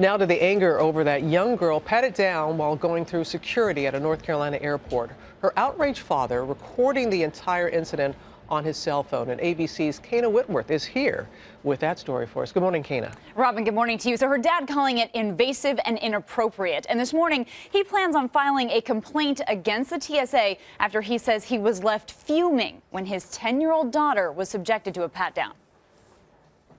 Now to the anger over that young girl patted down while going through security at a North Carolina airport. Her outraged father recording the entire incident on his cell phone. And ABC's Kana Whitworth is here with that story for us. Good morning, Kana. Robin, good morning to you. So her dad calling it invasive and inappropriate. And this morning, he plans on filing a complaint against the TSA after he says he was left fuming when his 10-year-old daughter was subjected to a pat-down.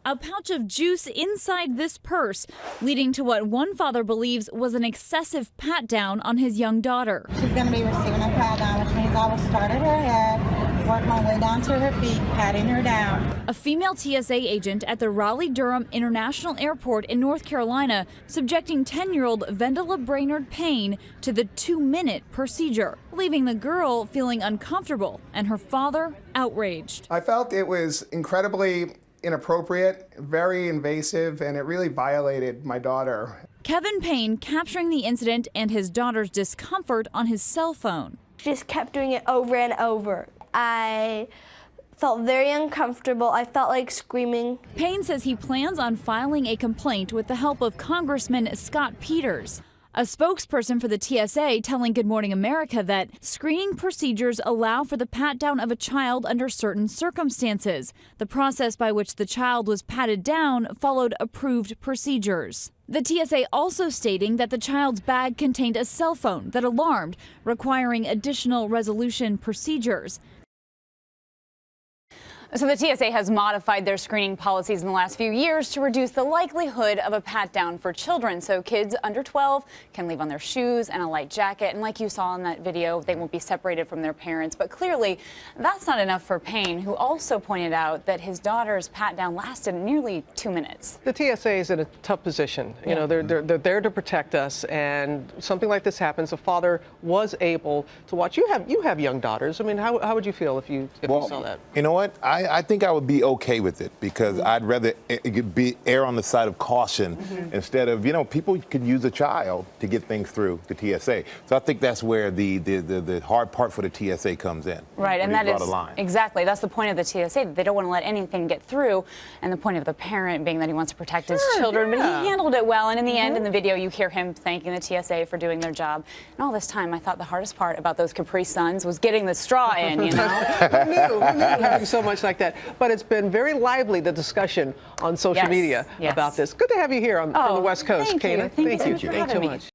A pouch of juice inside this purse, leading to what one father believes was an excessive pat-down on his young daughter. She's going to be receiving a pat-down, which means I will start at her head, work my way down to her feet, patting her down. A female TSA agent at the Raleigh-Durham International Airport in North Carolina subjecting 10-year-old Vendela Brainerd Payne to the 2-minute procedure, leaving the girl feeling uncomfortable and her father outraged. I felt it was incredibly inappropriate, very invasive, and it really violated my daughter. Kevin Payne capturing the incident and his daughter's discomfort on his cell phone. She just kept doing it over and over. I felt very uncomfortable. I felt like screaming. Payne says he plans on filing a complaint with the help of Congressman Scott Peters. A spokesperson for the TSA telling Good Morning America that screening procedures allow for the pat-down of a child under certain circumstances. The process by which the child was patted down followed approved procedures. The TSA also stating that the child's bag contained a cell phone that alarmed, requiring additional resolution procedures. So the TSA has modified their screening policies in the last few years to reduce the likelihood of a pat-down for children. So kids under 12 can leave on their shoes and a light jacket. And like you saw in that video, they won't be separated from their parents. But clearly, that's not enough for Payne, who also pointed out that his daughter's pat-down lasted nearly 2 minutes. The TSA is in a tough position. You know, they're there to protect us. And something like this happens. A father was able to watch. You have young daughters. I mean, how would you feel if you saw that? You know what? I think I would be okay with it because I'd rather err on the side of caution instead of, you know, people can use a child to get things through the TSA. So I think that's where the hard part for the TSA comes in. Right, and that is exactly, that's the point of the TSA, that they don't want to let anything get through, and the point of the parent being that he wants to protect his children, but he handled it well, and in the end, in the video, you hear him thanking the TSA for doing their job. And all this time, I thought the hardest part about those Capri Suns was getting the straw in, you know? Who knew having so much like that? But it's been very lively, the discussion on social media about this. Good to have you here from the West Coast, Kana. Thank you so much for having me.